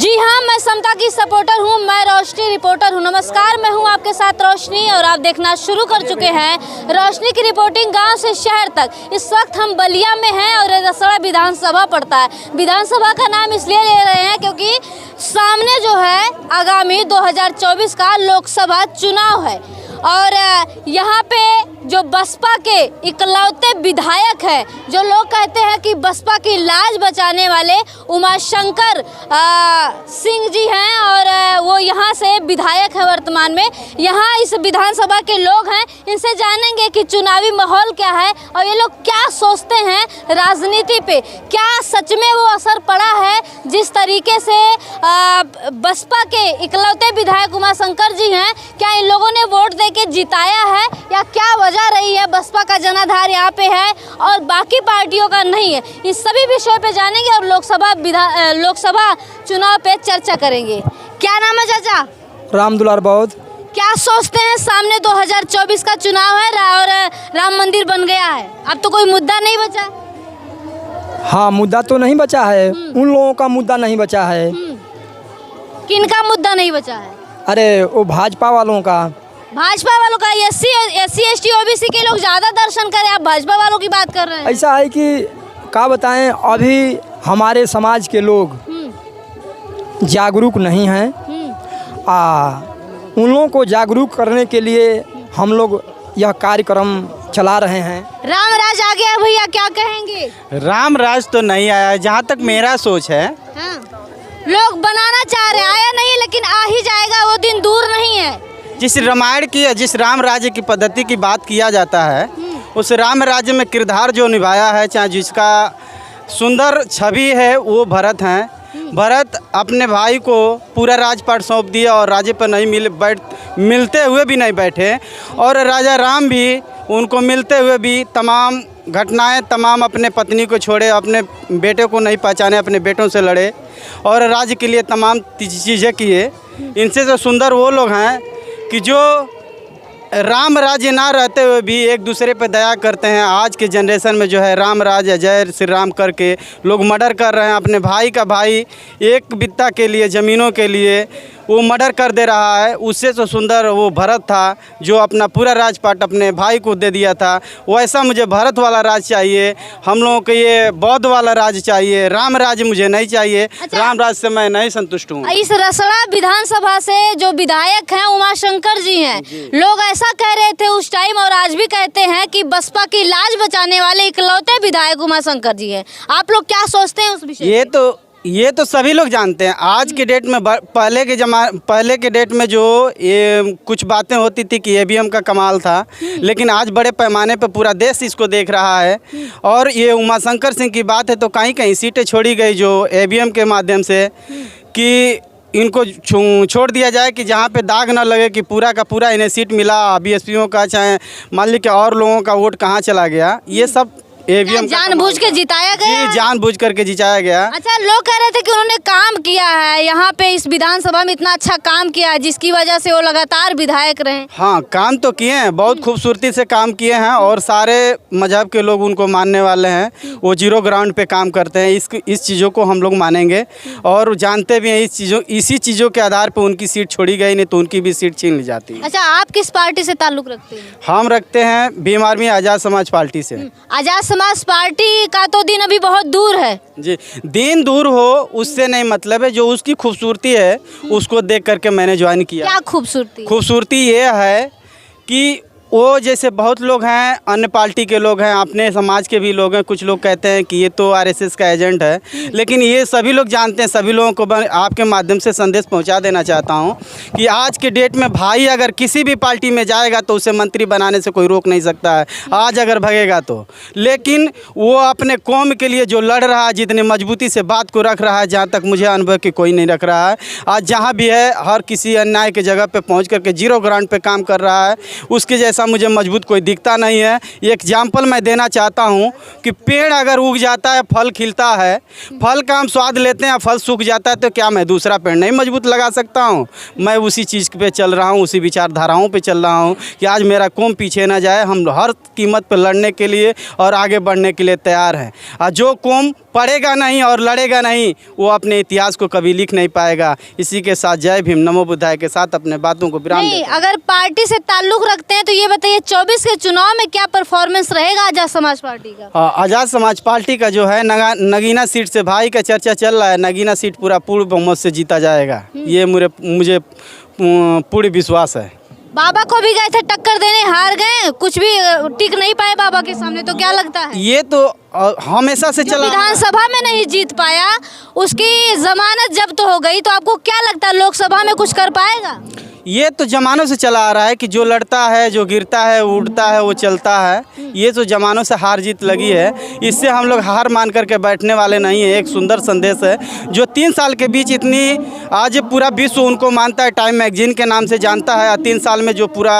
जी हाँ, मैं समता की सपोर्टर हूँ, मैं रोशनी रिपोर्टर हूँ। नमस्कार, मैं हूँ आपके साथ रोशनी और आप देखना शुरू कर चुके हैं रोशनी की रिपोर्टिंग गांव से शहर तक। इस वक्त हम बलिया में हैं और रसड़ा विधानसभा पड़ता है। विधानसभा का नाम इसलिए ले रहे हैं क्योंकि सामने जो है आगामी 2024 का लोकसभा चुनाव है और यहाँ पे जो बसपा के इकलौते विधायक हैं, जो लोग कहते हैं कि बसपा की लाज बचाने वाले उमाशंकर सिंह जी हैं और वो यहाँ से विधायक हैं वर्तमान में। यहाँ इस विधानसभा के लोग हैं, इनसे जानेंगे कि चुनावी माहौल क्या है और ये लोग क्या सोचते हैं राजनीति पे, क्या सच में वो असर पड़ा है जिस तरीके से बसपा के इकलौते विधायक उमाशंकर जी हैं, क्या इन लोगों ने वोट दे के जिताया है या क्या वजह रही है बसपा का जनाधार यहाँ पे है और बाकी पार्टियों का नहीं है। इस सभी विषयों पे जानेंगे और लोकसभा चुनाव पे चर्चा करेंगे। क्या नाम है चाचा? राम दुलार बौद्ध। क्या सोचते हैं, सामने 2024 का चुनाव है और राम मंदिर बन गया है, अब तो कोई मुद्दा नहीं बचा? हाँ, मुद्दा तो नहीं बचा है, उन लोगों का मुद्दा नहीं बचा है। किनका मुद्दा नहीं बचा है? अरे वो भाजपा वालों का। भाजपा वालों का? एससी एसटी ओबीसी के लोग ज्यादा दर्शन करें, आप भाजपा वालों की बात कर रहे हैं। ऐसा है कि क्या बताएं, अभी हमारे समाज के लोग जागरूक नहीं हैं। उन लोगों को जागरूक करने के लिए हम लोग यह कार्यक्रम चला रहे हैं। राम राज आ गया भैया, क्या कहेंगे? राम राज तो नहीं आया है, जहाँ तक मेरा सोच है। हाँ। लोग बनाना चाह रहे हैं, आया नहीं लेकिन आ ही जाएगा, वो दिन दूर नहीं है। जिस रामायण की, जिस राम राज्य की पद्धति की बात किया जाता है, उस राम राज्य में किरदार जो निभाया है, चाहे जिसका सुंदर छवि है, वो भरत हैं। भरत अपने भाई को पूरा राजपाट सौंप दिया और राज्य पर नहीं मिलते हुए भी नहीं बैठे और राजा राम भी उनको मिलते हुए भी तमाम घटनाएं, तमाम अपने पत्नी को छोड़े, अपने बेटे को नहीं पहचाने, अपने बेटों से लड़े और राज्य के लिए तमाम चीज़ें किए। इनसे तो सुंदर वो लोग हैं कि जो राम राज्य ना रहते हुए भी एक दूसरे पर दया करते हैं। आज के जनरेशन में जो है राम राज्य जय श्री राम करके लोग मर्डर कर रहे हैं। अपने भाई का भाई एक बित्ता के लिए, ज़मीनों के लिए वो मर्डर कर दे रहा है। उससे तो सुंदर वो भरत था जो अपना पूरा राजपाट अपने भाई को दे दिया था। वैसा मुझे भरत वाला राज चाहिए। हम लोगों को ये बौद्ध वाला राज चाहिए, राम राज मुझे नहीं चाहिए। अच्छा, राम राज से मैं नहीं संतुष्ट हूँ। इस रसड़ा विधानसभा से जो विधायक हैं उमाशंकर जी हैं, लोग ऐसा कह रहे थे उस टाइम और आज भी कहते हैं कि बसपा की लाज बचाने वाले इकलौते विधायक उमाशंकर जी हैं। आप लोग क्या सोचते हैं उस विषय? ये तो सभी लोग जानते हैं। आज के डेट में, पहले के डेट में जो ये कुछ बातें होती थी कि ईवीएम का कमाल था, लेकिन आज बड़े पैमाने पर पूरा देश इसको देख रहा है। और ये उमाशंकर सिंह की बात है तो कहीं कहीं सीटें छोड़ी गई जो ईवीएम के माध्यम से, कि इनको छोड़ दिया जाए कि जहाँ पे दाग न लगे कि पूरा का पूरा इन्हें सीट मिला। बीएसपीओ का चाहे मान लीजिए और लोगों का वोट कहाँ चला गया, ये सब ईवीएम जानबूझ के जिताया गया। जी, जानबूझ करके जिताया गया। अच्छा, लोग कह रहे थे कि उन्होंने काम किया है यहाँ पे, इस विधानसभा में इतना अच्छा काम किया है जिसकी वजह से वो लगातार विधायक रहे। हाँ, काम तो किए हैं, बहुत खूबसूरती से काम किए हैं और सारे मजहब के लोग उनको मानने वाले हैं। वो जीरो ग्राउंड पे काम करते हैं। इस चीज़ों को हम लोग मानेंगे और जानते भी हैं। इसी चीज़ों के आधार पर उनकी सीट छोड़ी गई, नहीं तो उनकी भी सीट छीन ली जाती है। अच्छा, आप किस पार्टी से ताल्लुक़ रखते हैं? हम रखते हैं भीम आर्मी आज़ाद समाज पार्टी से। आज़ाद समाज पार्टी का तो दिन अभी बहुत दूर है। जी, दिन दूर हो उससे नहीं मतलब है, जो उसकी खूबसूरती है उसको देख करके मैंने ज्वाइन किया। क्या खूबसूरती? खूबसूरती ये है कि वो जैसे बहुत लोग हैं, अन्य पार्टी के लोग हैं, अपने समाज के भी लोग हैं। कुछ लोग कहते हैं कि ये तो आरएसएस का एजेंट है, लेकिन ये सभी लोग जानते हैं। सभी लोगों को मैं आपके माध्यम से संदेश पहुंचा देना चाहता हूं कि आज के डेट में भाई अगर किसी भी पार्टी में जाएगा तो उसे मंत्री बनाने से कोई रोक नहीं सकता है, आज अगर भगेगा तो। लेकिन वो अपने कौम के लिए जो लड़ रहा है, जितनी मजबूती से बात को रख रहा है, जहाँ तक मुझे अनुभव कि कोई नहीं रख रहा है। आज जहाँ भी है, हर किसी अन्याय के जगह पर पहुँच करके जीरो ग्राउंड पर काम कर रहा है। उसके जैसा ऐसा मुझे मजबूत कोई दिखता नहीं है। एग्जाम्पल मैं देना चाहता हूँ कि पेड़ अगर उग जाता है, फल खिलता है, फल का हम स्वाद लेते हैं, फल सूख जाता है, तो क्या मैं दूसरा पेड़ नहीं मजबूत लगा सकता हूँ? मैं उसी चीज़ पे चल रहा हूँ, उसी विचारधाराओं पे चल रहा हूँ कि आज मेरा कौम पीछे ना जाए। हम हर कीमत पर लड़ने के लिए और आगे बढ़ने के लिए तैयार हैं। और जो कौम पढ़ेगा नहीं और लड़ेगा नहीं, वो अपने इतिहास को कभी लिख नहीं पाएगा। इसी के साथ जय भीम नमो बुद्धाय के साथ अपने बातों को विराम नहीं, अगर पार्टी से ताल्लुक रखते हैं तो ये बताइए 24 के चुनाव में क्या परफॉर्मेंस रहेगा आज़ाद समाज पार्टी का? आज़ाद समाज पार्टी का जो है नगीना सीट से भाई का चर्चा चल रहा है। नगीना सीट पूरा पूर्ण बहुमत से जीता जाएगा, ये मुझे पूर्ण विश्वास है। बाबा को भी गए थे टक्कर देने, हार गए, कुछ भी टिक नहीं पाए बाबा के सामने, तो क्या लगता है? ये तो हमेशा से चला। विधानसभा में नहीं जीत पाया, उसकी जमानत जब्त हो गई, तो आपको क्या लगता है लोकसभा में कुछ कर पाएगा? ये तो जमानों से चला आ रहा है कि जो लड़ता है, जो गिरता है, उड़ता है, वो चलता है। ये तो जमानों से हार जीत लगी है। इससे हम लोग हार मान करके बैठने वाले नहीं हैं। एक सुंदर संदेश है जो 3 साल के बीच इतनी, आज पूरा विश्व उनको मानता है, टाइम मैगजीन के नाम से जानता है। 3 साल में जो पूरा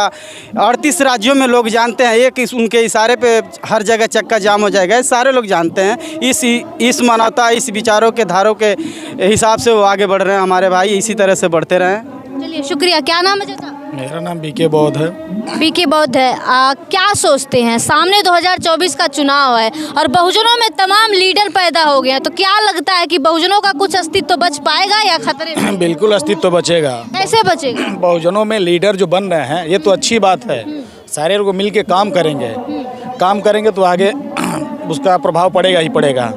38 राज्यों में लोग जानते हैं, उनके इशारे पे हर जगह चक्का जाम हो जाएगा, सारे लोग जानते हैं। इस मानवता, इस विचारों के धारों के हिसाब से वो आगे बढ़ रहे हैं हमारे भाई। इसी तरह से बढ़ते रहें। चलिए, शुक्रिया। क्या नाम है चाचा? मेरा नाम बीके बौद्ध है। बीके बौद्ध है। क्या सोचते हैं, सामने 2024 का चुनाव है और बहुजनों में तमाम लीडर पैदा हो गए हैं, तो क्या लगता है कि बहुजनों का कुछ अस्तित्व बच पाएगा या खतरे में? बिल्कुल अस्तित्व बचेगा। कैसे बचेगा? बहुजनों में लीडर जो बन रहे हैं, ये तो अच्छी बात है। सारे लोग मिल के काम करेंगे तो आगे उसका प्रभाव पड़ेगा ही पड़ेगा।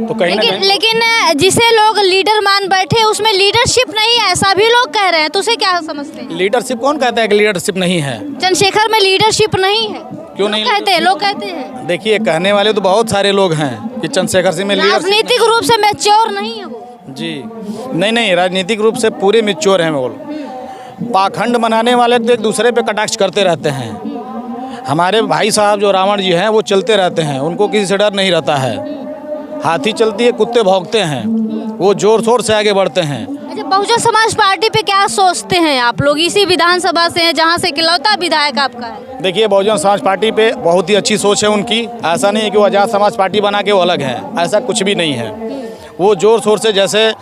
तो कहीं लेकिन जिसे लोग लीडर मान बैठे, उसमें लीडरशिप नहीं है, ऐसा भी लोग कह रहे हैं, तो उसे क्या समझते हैं? लीडरशिप कौन कहता है कि लीडरशिप नहीं है? चंद्रशेखर में लीडरशिप नहीं है, क्यों नहीं कहते हैं? लोग कहते हैं। देखिए, कहने वाले तो बहुत सारे लोग हैं कि चंद्रशेखर सिंह में राजनीतिक रूप से मैच्योर नहीं है वो। जी नहीं, राजनीतिक रूप से पूरे मैच्योर हैं वो। पाखंड बनाने वाले तो एक दूसरे पे कटाक्ष करते रहते हैं। हमारे भाई साहब जो रावण जी हैं, वो चलते रहते हैं, उनको किसी से डर नहीं रहता है। हाथी चलती है, कुत्ते भौंकते हैं, वो जोर शोर से आगे बढ़ते हैं। अच्छा, बहुजन समाज पार्टी पे क्या सोचते हैं आप लोग? इसी विधानसभा से हैं जहाँ से इकलौता विधायक आपका है। देखिए, बहुजन समाज पार्टी पे बहुत ही अच्छी सोच है उनकी। ऐसा नहीं है कि वो आज़ाद समाज पार्टी बना के वो अलग है, ऐसा कुछ भी नहीं है। वो जोर शोर से, जैसे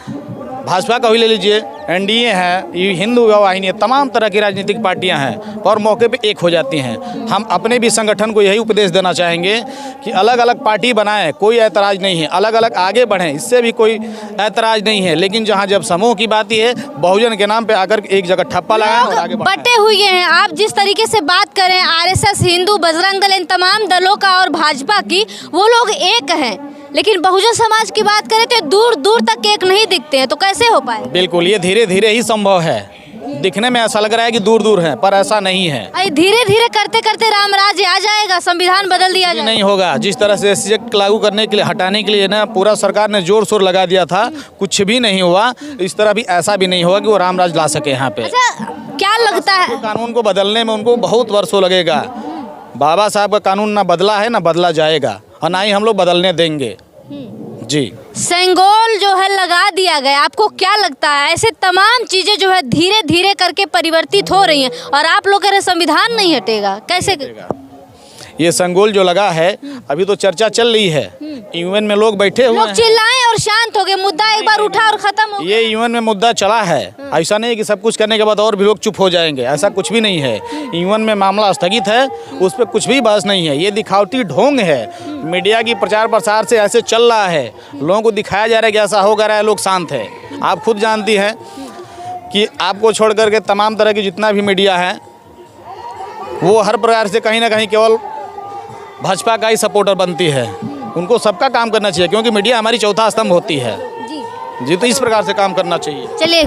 भाजपा का भी ले लीजिए, एनडीए है, ये हिंदू वाहिनी है, तमाम तरह की राजनीतिक पार्टियां हैं और मौके पे एक हो जाती हैं। हम अपने भी संगठन को यही उपदेश देना चाहेंगे कि अलग अलग पार्टी बनाएं, कोई ऐतराज़ नहीं है, अलग अलग आगे बढ़ें, इससे भी कोई ऐतराज़ नहीं है। लेकिन जहां जब समूह की बात है, बहुजन के नाम पे आकर एक जगह ठप्पा लगाएं और आगे बढ़ें। बटे हुए हैं आप जिस तरीके से बात करें, आरएसएस, हिंदू, बजरंग दल, इन तमाम दलों का और भाजपा की, वो लोग एक हैं, लेकिन बहुजन समाज की बात करें तो दूर दूर तक एक नहीं दिखते हैं, तो कैसे हो पाए? बिल्कुल, ये धीरे धीरे ही संभव है। दिखने में ऐसा लग रहा है कि दूर दूर है, पर ऐसा नहीं है। धीरे धीरे करते करते राम राज्य आ जाएगा, संविधान बदल दिया जाएगा। नहीं होगा। जिस तरह से एससी एक्ट लागू करने के लिए, हटाने के लिए ना पूरा सरकार ने जोर शोर लगा दिया था, कुछ भी नहीं हुआ। इस तरह भी ऐसा भी नहीं होगा कि वो राम राज ला सके यहाँ पे। अच्छा, क्या लगता है कानून को बदलने में उनको बहुत वर्षों लगेगा। बाबा साहब का कानून ना बदला है, ना बदला जाएगा, और ना ही हम लोग बदलने देंगे। जी, सेंगोल जो है लगा दिया गया, आपको क्या लगता है? ऐसे तमाम चीजें जो है धीरे धीरे करके परिवर्तित हो रही हैं और आप लोग कह रहे संविधान नहीं हटेगा, कैसे? ये संगोल जो लगा है, अभी तो चर्चा चल रही है, यूएन में लोग बैठे हुए लोग हैं। चिल्लाएं और शांत हो गए, मुद्दा एक बार उठा और खत्म हो गया। ये यूएन में मुद्दा चला है, ऐसा नहीं है कि सब कुछ करने के बाद और भी लोग चुप हो जाएंगे, ऐसा कुछ भी नहीं है। यूएन में मामला स्थगित है, उस पर कुछ भी बहस नहीं है। ये दिखावटी ढोंग है, मीडिया की प्रचार प्रसार से ऐसे चल रहा है, लोगों को दिखाया जा रहा है कि ऐसा हो रहा है, लोग शांत है। आप खुद जानती हैं कि आपको छोड़ करके तमाम तरह की जितना भी मीडिया है, वो हर प्रकार से कहीं ना कहीं केवल भाजपा का ही सपोर्टर बनती है। उनको सबका काम करना चाहिए, क्योंकि मीडिया हमारी चौथा स्तंभ होती है। जी, तो इस प्रकार से काम करना चाहिए। चलिए।